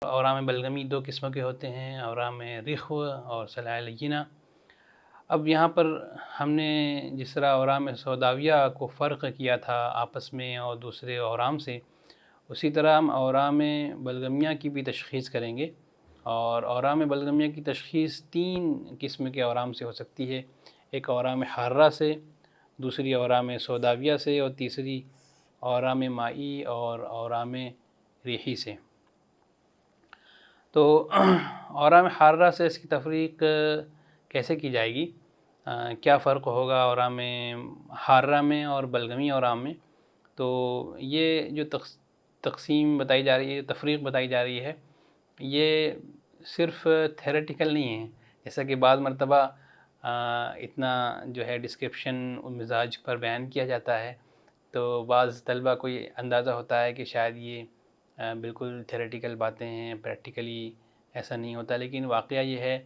औराम बलगमी दो किस्म के होते हैं, औराम रिख्व और सलाह लय्यिना। अब यहाँ पर हमने जिस तरह औराम सौदाविया को फ़र्क किया था आपस में और दूसरे औराम से, उसी तरह हम औराम बलगमिया की भी तशख़ीस करेंगे। और औराम बलगमिया की तशख़ीस 3 किस्म के औराम से हो सकती है। एक औराम हार्रा से, दूसरी औराम सौदाविया से और तीसरी औराम माई और औराम रिही से। तो औराम हार्रा से इसकी तफरीक कैसे की जाएगी, क्या फ़र्क होगा औराम हार्रा में और बलगमी औराम में। तो ये जो तक़सीम बताई जा रही है, तफरीक बताई जा रही है, ये सिर्फ़ थेरेटिकल नहीं है। जैसा कि बाद मरतबा इतना जो है डिस्क्रिप्शन मिज़ाज पर बयान किया जाता है, तो बाज़ तलबा को ये अंदाज़ा होता है कि शायद ये बिल्कुल थेरेटिकल बातें हैं, प्रैक्टिकली ऐसा नहीं होता। लेकिन वाक़या ये है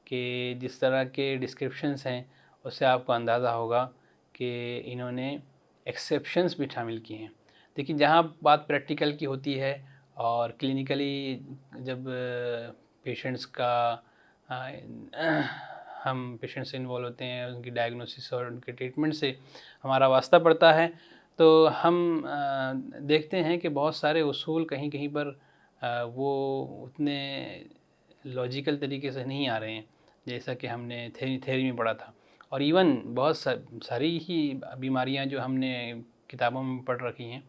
कि जिस तरह के डिस्क्रिप्शंस हैं उससे आपको अंदाज़ा होगा कि इन्होंने एक्सेप्शंस भी शामिल किए हैं। देखिए, जहाँ बात प्रैक्टिकल की होती है और क्लिनिकली जब पेशेंट्स का हम पेशेंट से इन्वॉल्व होते हैं, उनकी डायग्नोसिस और उनके ट्रीटमेंट से हमारा वास्ता पड़ता है, तो हम देखते हैं कि बहुत सारे उसूल कहीं कहीं पर वो उतने लॉजिकल तरीके से नहीं आ रहे हैं जैसा कि हमने थ्योरी में पढ़ा था। और इवन बहुत सारी ही बीमारियां जो हमने किताबों में पढ़ रखी हैं,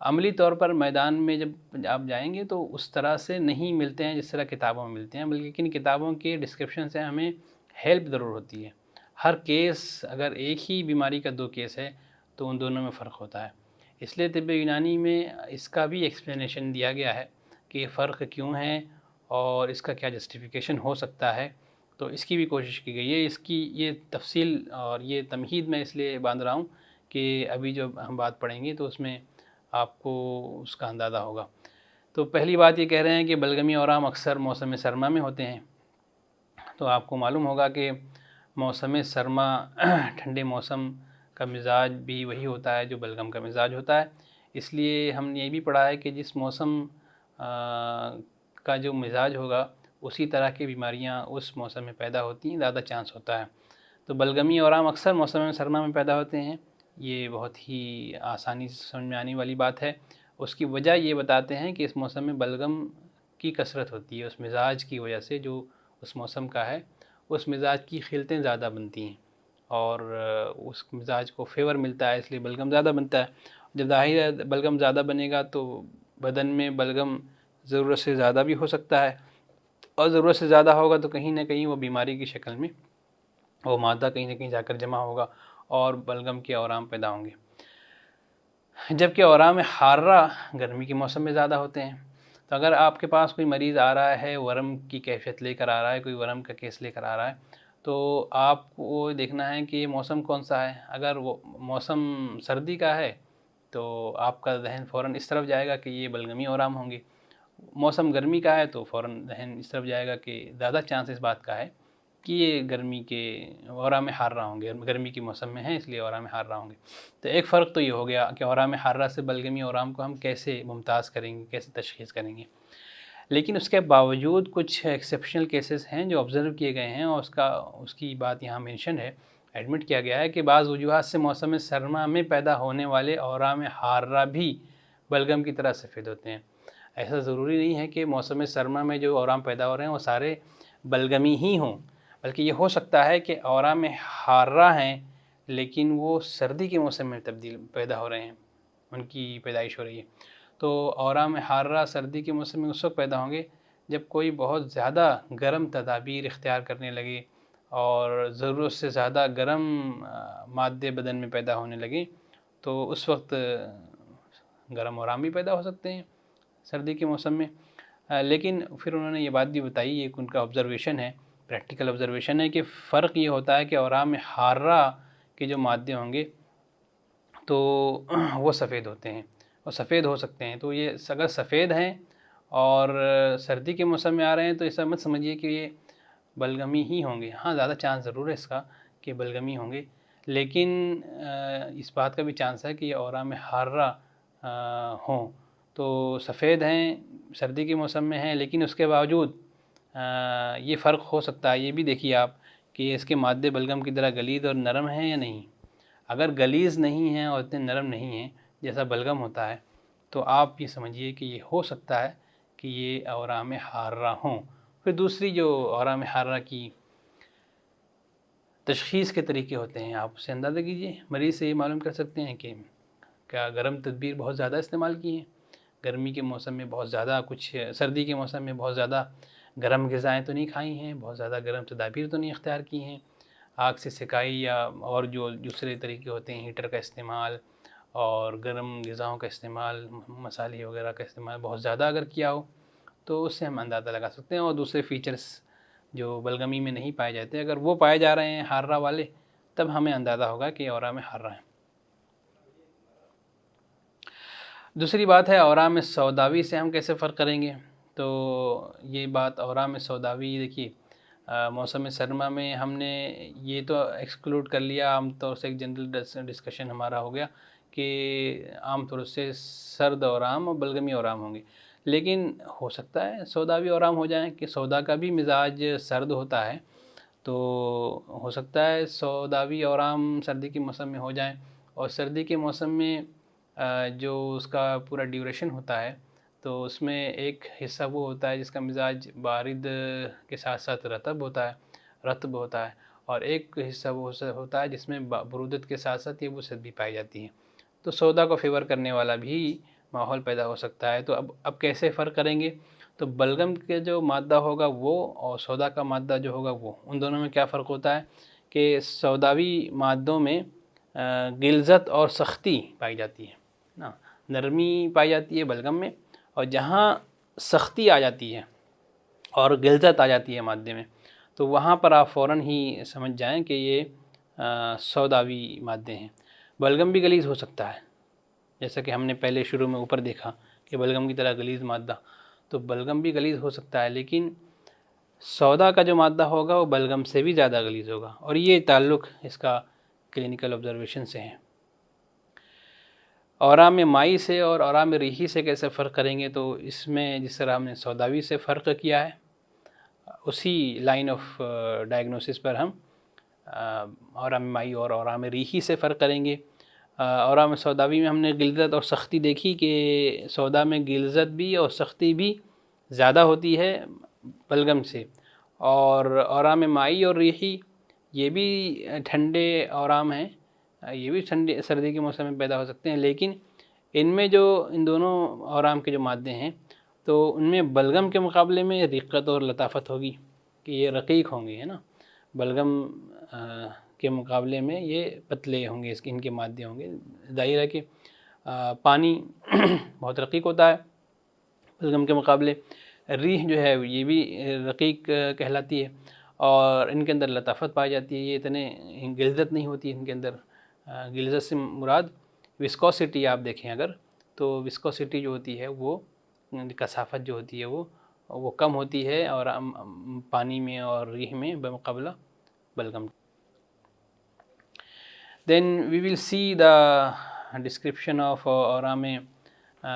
अमली तौर पर मैदान में जब आप जाएंगे तो उस तरह से नहीं मिलते हैं जिस तरह किताबों में मिलते हैं। बल्कि किन किताबों के डिस्क्रिप्शन से हमें हेल्प ज़रूर होती है। हर केस, अगर एक ही बीमारी का 2 केस है तो उन दोनों में फ़र्क होता है। इसलिए तिब्ब यूनानी में इसका भी एक्सप्लेनेशन दिया गया है कि फ़र्क क्यों है और इसका क्या जस्टिफिकेशन हो सकता है। तो इसकी भी कोशिश की गई है। इसकी ये तफसील और ये तमहीद मैं इसलिए बांध रहा हूँ कि अभी जो हम बात पढ़ेंगे तो उसमें आपको उसका अंदाज़ा होगा। तो पहली बात ये कह रहे हैं कि बलगमी औराम अक्सर मौसम सरमा में होते हैं। तो आपको मालूम होगा कि मौसम सरमा ठंडे मौसम का मिजाज भी वही होता है जो बलगम का मिजाज होता है। इसलिए हमने ये भी पढ़ा है कि जिस मौसम का जो मिजाज होगा उसी तरह की बीमारियां उस मौसम में पैदा होती हैं, ज़्यादा चांस होता है। तो बलगमी औराम अक्सर मौसम सरमा में पैदा होते हैं। ये बहुत ही आसानी से समझ में आने वाली बात है। उसकी वजह ये बताते हैं कि इस मौसम में बलगम की कसरत होती है। उस मिजाज की वजह से जो उस मौसम का है, उस मिजाज की खिलतें ज़्यादा बनती हैं और उस मिजाज को फेवर मिलता है, इसलिए बलगम ज़्यादा बनता है। जब ज़ाहिर है बलगम ज़्यादा बनेगा तो बदन में बलगम ज़रूरत से ज़्यादा भी हो सकता है, और ज़रूरत से ज़्यादा होगा तो कहीं ना कहीं वो बीमारी की शक्ल में वो मादा कहीं ना कहीं जाकर जमा होगा और बलगम के औराम पैदा होंगे। जबकि औराम हार्रा गर्मी के मौसम में ज़्यादा होते हैं। तो अगर आपके पास कोई मरीज़ आ रहा है, वरम की कैफियत लेकर आ रहा है, कोई वरम का केस लेकर आ रहा है, तो आपको देखना है कि ये मौसम कौन सा है। अगर वो मौसम सर्दी का है तो आपका जहन फ़ौरन इस तरफ जाएगा कि ये बलगमी औराम होंगे। मौसम गर्मी का है तो फ़ौरन जहन इस तरफ जाएगा कि ज़्यादा चांस इस बात का है कि ये गर्मी के औराम हार्रा होंगे, गर्मी के मौसम में हैं इसलिए औराम हार्रा होंगे। तो एक फ़र्क तो ये हो गया कि औराम हार्रा से बलगमी औराम को हम कैसे मुमताज़ करेंगे, कैसे तशख़ीस करेंगे। लेकिन उसके बावजूद कुछ एक्सेप्शनल केसेस हैं जो ऑब्ज़र्व किए गए हैं और उसकी बात यहाँ मेंशन है, एडमिट किया गया है कि बाज़ वजूहात से मौसम सरमा में पैदा होने वाले औराम हार्रा भी बलगम की तरह सफ़ेद होते हैं। ऐसा ज़रूरी नहीं है कि मौसम सरमा में जो औराम पैदा हो रहे हैं वो सारे बलगमी ही हों, बल्कि ये हो सकता है कि औराम हार्रा हैं लेकिन वो सर्दी के मौसम में पैदा हो रहे हैं, उनकी पैदाइश हो रही है। तो औराम हार्रा सर्दी के मौसम में उस वक्त पैदा होंगे जब कोई बहुत ज़्यादा गर्म तदाबीर इख्तियार करने लगे और ज़रूरत से ज़्यादा गर्म मादे बदन में पैदा होने लगे, तो उस वक्त गर्म औराम भी पैदा हो सकते हैं सर्दी के मौसम में। लेकिन फिर उन्होंने ये बात भी बताई, ये उनका ऑब्ज़र्वेशन है, प्रैक्टिकल ऑब्ज़र्वेशन है कि फ़र्क ये होता है कि औराम हार्रा के जो मादे होंगे तो वो सफ़ेद होते हैं और सफ़ेद हो सकते हैं। तो ये अगर सफ़ेद हैं और सर्दी के मौसम में आ रहे हैं तो ऐसा मत समझिए कि ये बलगमी ही होंगे। हाँ, ज़्यादा चांस ज़रूर है इसका कि बलगमी होंगे, लेकिन इस बात का भी चांस है कि ये औराम हार्रा हों। तो सफ़ेद हैं, सर्दी के मौसम में हैं, लेकिन उसके बावजूद ये फ़र्क हो सकता है। ये भी देखिए आप कि इसके मादे बलगम की तरह गलीज़ और नरम हैं या नहीं। अगर गलीज़ नहीं हैं और इतने नरम नहीं हैं जैसा बलगम होता है, तो आप ये समझिए कि ये हो सकता है कि ये औराम हार्रा हों। फिर दूसरी जो औराम हार्रा की तशख़ीस के तरीके होते हैं, आप उससे अंदाज़ा कीजिए। मरीज़ से ये मालूम कर सकते हैं कि क्या गर्म तदबीर बहुत ज़्यादा इस्तेमाल की हैं, गर्मी के मौसम में बहुत ज़्यादा कुछ, सर्दी के मौसम में बहुत ज़्यादा गर्म ग़िज़ाएँ तो नहीं खाई हैं, बहुत ज़्यादा गर्म तदाबीर तो नहीं इख्तियार की हैं, आग से सिकाई या और जो दूसरे तरीके होते हैं, हीटर का इस्तेमाल और गर्म ग़िज़ाओं का इस्तेमाल, मसाले वगैरह का इस्तेमाल बहुत ज़्यादा अगर किया हो, तो उससे हम अंदाज़ा लगा सकते हैं। और दूसरे फ़ीचर्स जो बलगमी में नहीं पाए जाते, अगर वो पाए जा रहे हैं हार्रा वाले, तब हमें अंदाज़ा होगा कि औराम हार्रा है। दूसरी बात है औराम सौदावी से हम कैसे फ़र्क करेंगे। तो ये बात औराम सौदावी, देखिए मौसम सरमा में हमने ये तो एक्सक्लूड कर लिया, आम तौर से एक जनरल डिस्कशन हमारा हो गया कि आम तौर से सर्द औराम और बलगमी औराम होंगे, लेकिन हो सकता है सौदावी औराम हो जाएं कि सौदा का भी मिजाज सर्द होता है, तो हो सकता है सौदावी औराम सर्दी के मौसम में हो जाएं। और सर्दी के मौसम में जो उसका पूरा ड्यूरेशन होता है, तो उसमें एक हिस्सा वो होता है जिसका मिजाज बारिद के साथ साथ रतब होता है, और एक हिस्सा वो होता है जिसमें बरूदत के साथ साथ ये वसअत भी पाई जाती है। तो सौदा को फेवर करने वाला भी माहौल पैदा हो सकता है। तो अब कैसे फ़र्क करेंगे। तो बलगम के जो मादा होगा वो और सौदा का मादा जो होगा वो, उन दोनों में क्या फ़र्क होता है कि सौदावी मादों में गिलज़त और सख्ती पाई जाती है ना, नरमी पाई जाती है बलगम में, और जहाँ सख्ती आ जाती है और गिलज़त आ जाती है मादे में, तो वहाँ पर आप फ़ौरन ही समझ जाएं कि ये सौदावी मादे हैं। बलगम भी गलीज़ हो सकता है, जैसा कि हमने पहले शुरू में ऊपर देखा कि बलगम की तरह गलीज़ मादा, तो बलगम भी गलीज़ हो सकता है, लेकिन सौदा का जो मादा होगा वो बलगम से भी ज़्यादा गलीज़ होगा, और ये ताल्लुक़ इसका क्लिनिकल ऑब्जर्वेशन से है। औराम माई से और औराम रिही से कैसे फ़र्क करेंगे। तो इसमें जिस तरह हमने सौदावी से फ़र्क किया है, उसी लाइन ऑफ डायग्नोसिस पर हम औराम माई और औराम रिही से फ़र्क करेंगे। औराम सौदावी में हमने गिलज़त और सख्ती देखी कि सौदा में गिलज़त भी और सख्ती भी ज़्यादा होती है बलगम से, और औराम माई और रिही ये भी ठंडे औराम हैं, ये भी ठंडी सर्दी के मौसम में पैदा हो सकते हैं, लेकिन इनमें जो इन दोनों औराम के जो मादे हैं, तो उनमें बलगम के मुकाबले में रिक्कत और लताफ़त होगी कि ये रकीक होंगे, है ना। बलगम के मुकाबले में ये पतले होंगे, इसके इनके मादे होंगे। ज़ाहिर है कि पानी बहुत रकीक होता है बलगम के मुकाबले। रीह जो है ये भी रकीक कहलाती है, और इनके अंदर लताफ़त पाई जाती है, ये इतने गिलज़त नहीं होती इनके अंदर। गिलज़त से मुराद विस्कोसिटी आप देखें अगर, तो विस्कोसिटी जो होती है वो, कसाफ़त जो होती है वो कम होती है और पानी में और रीह में बमुकाबला बलगम। Then we will see the description of औराम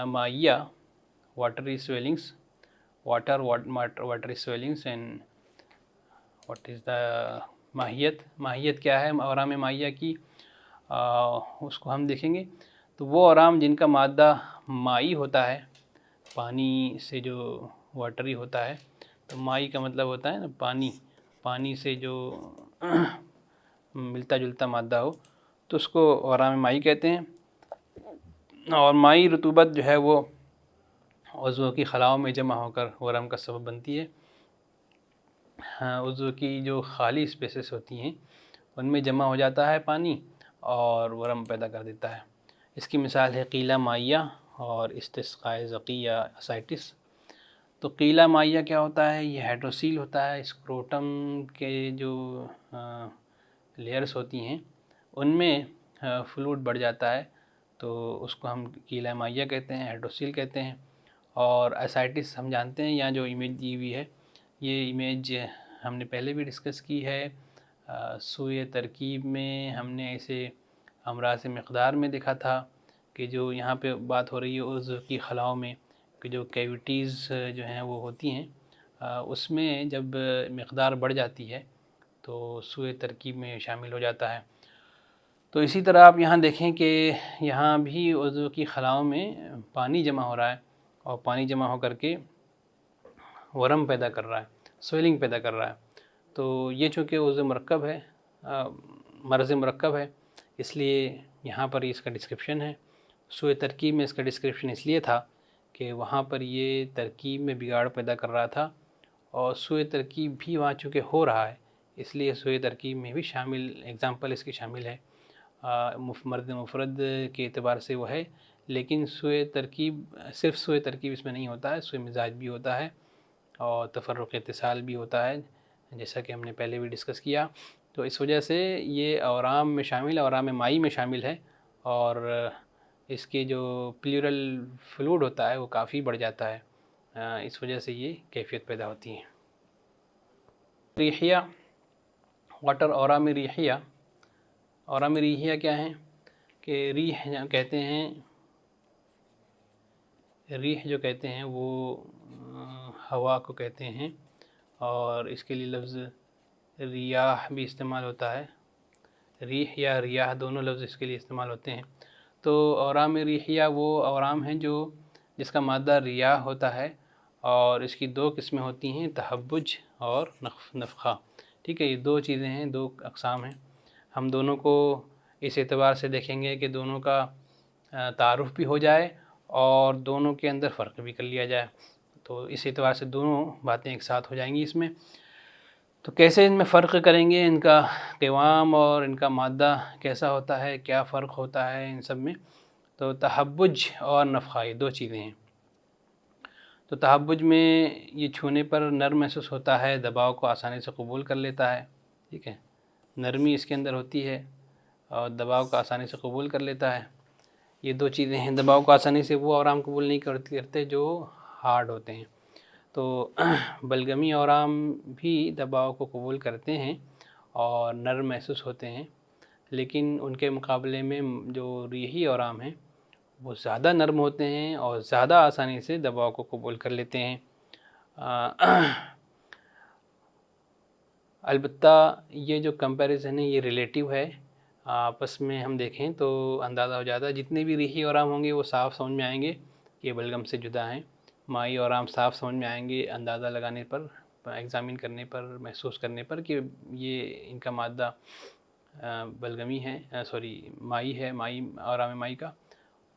माइया, watery swellings, watery swellings, and what is the माहियत क्या है औराम माइया की, उसको हम देखेंगे। तो वो औराम जिनका मादा माई होता है, पानी से जो वाटरी होता है, तो माई का मतलब होता है ना पानी से जो मिलता जुलता मादा हो, तो उसको औराम माई कहते हैं। और माई रतूबत जो है वो उज़्व की खलाओं में जमा होकर वरम का सबब बनती है। हाँ, उज़्व की जो खाली स्पेसेस होती हैं उनमें जमा हो जाता है पानी और वरम पैदा कर देता है। इसकी मिसाल है कीला माइया और इस्तिस्क़ाए ज़की या असाइटिस। तो कीला माइया क्या होता है, ये हाइड्रोसील होता है। स्क्रोटम के जो लेयर्स होती हैं उनमें फ्लूइड बढ़ जाता है, तो उसको हम कीला माइया कहते हैं, हाइड्रोसील कहते हैं। और असाइटिस हम जानते हैं, यहाँ जो इमेज दी हुई है ये इमेज हमने पहले भी डिस्कस की है। सूए तरकीब में हमने इसे अमराज़ मक़दार में देखा था कि जो यहाँ पे बात हो रही है उज़्व की खलाओं में कि जो कैविटीज़ जो हैं वो होती हैं, उसमें जब मकदार बढ़ जाती है तो सूए तरकीब में शामिल हो जाता है। तो इसी तरह आप यहाँ देखें कि यहाँ भी उज़्व की खलाओं में पानी जमा हो रहा है और पानी जमा होकर के वरम पैदा कर रहा है, स्वेलिंग पैदा कर रहा है। तो ये चूँकि उज़्व मरकब है, मर्ज़ मरकब है, इसलिए यहाँ पर इसका डिस्क्रिप्शन है। सूए तरकीब में इसका डिस्क्रिप्शन इसलिए था कि वहाँ पर ये तरकीब में बिगाड़ पैदा कर रहा था और सूए तरकीब भी वहाँ चूँकि हो रहा है, इसलिए सूए तरकीब में भी शामिल एग्ज़ाम्पल इसकी शामिल है। मर्द मुफरद के एतबार से वो है, लेकिन सूए तरकीब सिर्फ सूए तरकीब इसमें नहीं होता है, सूए मिजाज भी होता है और तफर्रुक़ इत्तिसाल भी होता है, जैसा कि हमने पहले भी डिस्कस किया। तो इस वजह से ये औराम में शामिल है, औराम माई में शामिल है और इसके जो प्लूरल फ्लूइड होता है वो काफ़ी बढ़ जाता है, इस वजह से ये कैफियत पैदा होती है। रिहिया, वाटर औराम रिहिया। औराम रिहिया क्या है कि रीह कहते हैं, रीह जो कहते हैं वो हवा को कहते हैं और इसके लिए लफ्ज़ रियाह भी इस्तेमाल होता है। रीह या रियाह दोनों लफ्ज़ इसके लिए इस्तेमाल होते हैं। तो औराम रिहिया वो औराम हैं जो जिसका मादा रियाह होता है और इसकी दो किस्में होती हैं, तहब्बुज और नफ़ख़ा। ठीक है, ये दो चीज़ें हैं, दो अक़साम हैं। हम दोनों को इस एतबार से देखेंगे कि दोनों का तारुफ़ भी हो जाए और दोनों के अंदर फ़र्क भी कर लिया जाए। तो इस एतबार से दोनों बातें एक साथ हो जाएंगी इसमें। तो कैसे इनमें फ़र्क करेंगे, इनका क़िवाम और इनका मादा कैसा होता है, क्या फ़र्क होता है इन सब में। तो तहब्बुज और नफ़ख़ा ये दो चीज़ें हैं। तो तहब्बुज में ये छूने पर नर्म महसूस होता है, दबाव को आसानी से कबूल कर लेता है। ठीक है, नरमी इसके अंदर होती है और दबाव को आसानी से कबूल कर लेता है। ये दो चीज़ें हैं। दबाव को आसानी से वो औराम कबूल नहीं करते जो हार्ड होते हैं। तो बलगमी औराम भी दबाव को कबूल करते हैं और नर्म महसूस होते हैं, लेकिन उनके मुकाबले में जो रीही औराम हैं वो ज़्यादा नर्म होते हैं और ज़्यादा आसानी से दबाव को कबूल कर लेते हैं। अलबत्ता ये जो कंपैरिजन है ये रिलेटिव है, आपस में हम देखें तो अंदाज़ा हो जाता है। जितने भी रीही औराम होंगे वो साफ़ समझ में आएंगे कि बलगम से जुदा हैं। माई औराम साफ़ समझ में आएंगे अंदाज़ा लगाने पर, एग्ज़ामिन करने पर, महसूस करने पर कि ये इनका मादा बलगमी है, सॉरी माई है, माई औराम माई का,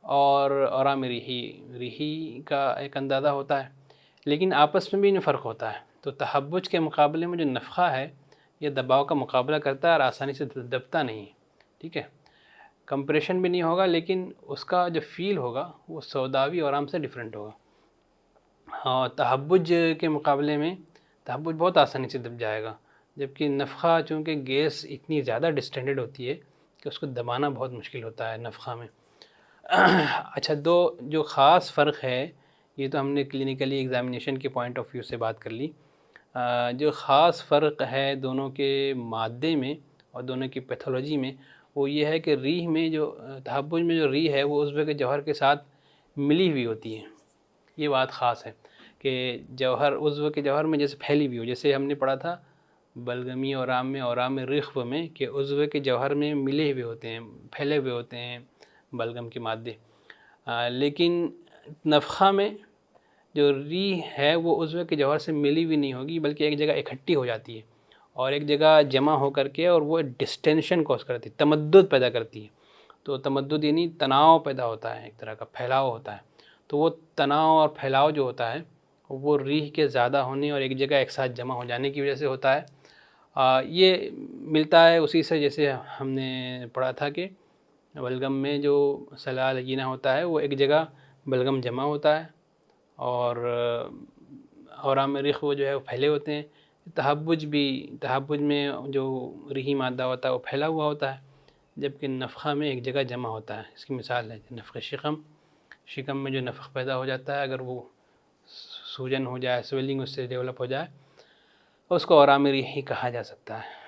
और औराम रिही का एक अंदाज़ा होता है, लेकिन आपस में भी इनमें फ़र्क होता है। तो तहब्बुज के मुकाबले में जो नफ़ख़ा है ये दबाव का मुकाबला करता है और आसानी से दबता नहीं है। ठीक है, कंप्रेशन भी नहीं होगा, लेकिन उसका जो फ़ील होगा वो सौदावी औराम से डिफरेंट होगा। हाँ, तहब्बुज के मुकाबले में तहब्बुज बहुत आसानी से दब जाएगा, जबकि नफ़ख़ा चूँकि गैस इतनी ज़्यादा डिस्टेंडेड होती है कि उसको दबाना बहुत मुश्किल होता है नफ़ख़ा में। अच्छा, दो जो ख़ास फ़र्क है, ये तो हमने क्लिनिकली एग्ज़ामिनेशन के पॉइंट ऑफ व्यू से बात कर ली। जो ख़ास फ़र्क है दोनों के मादे में और दोनों की पैथोलॉजी में, वो ये है कि रीह में जो तहब्बुज में जो रीह है वो उज़्व के जौहर के साथ मिली हुई होती है। ये बात ख़ास है कि जौहर उज़्व के जौहर में जैसे फैली हुई हो, जैसे हमने पढ़ा था बलगमी औराम में रिख्व में कि उज़्व के जौहर में मिले हुए होते हैं, फैले हुए होते हैं बलगम के मादे। लेकिन नफ़ख़ा में जो रीह है वो उज़्व के जौहर से मिली हुई नहीं होगी, बल्कि एक जगह इकट्ठी हो जाती है और एक जगह जमा हो करके, और वो डिस्टेंशन कॉज करती है, तमद्दुद पैदा करती है। तो तमद्दुद यानी तनाव पैदा होता है, एक तरह का फैलाव होता है। तो वो तनाव और फैलाव जो होता है वो रीह के ज़्यादा होने और एक जगह एक साथ जमा हो जाने की वजह से होता है। ये मिलता है उसी से जैसे हमने पढ़ा था कि बलगम में जो सलाल लजीना होता है वो एक जगह बलगम जमा होता है और औराम रिख्व जो है वो फैले होते हैं। तहब्बुज में जो रीही मादा होता है वो फैला हुआ होता है, जबकि नफ़ख़ा में एक जगह जमा होता है। इसकी मिसाल है नफ़ख़ शिकम में जो नफ़ख़ पैदा हो जाता है, अगर वो सूजन हो जाए, स्वेलिंग उससे डेवलप हो जाए, उसको औराम रिही कहा जा सकता है।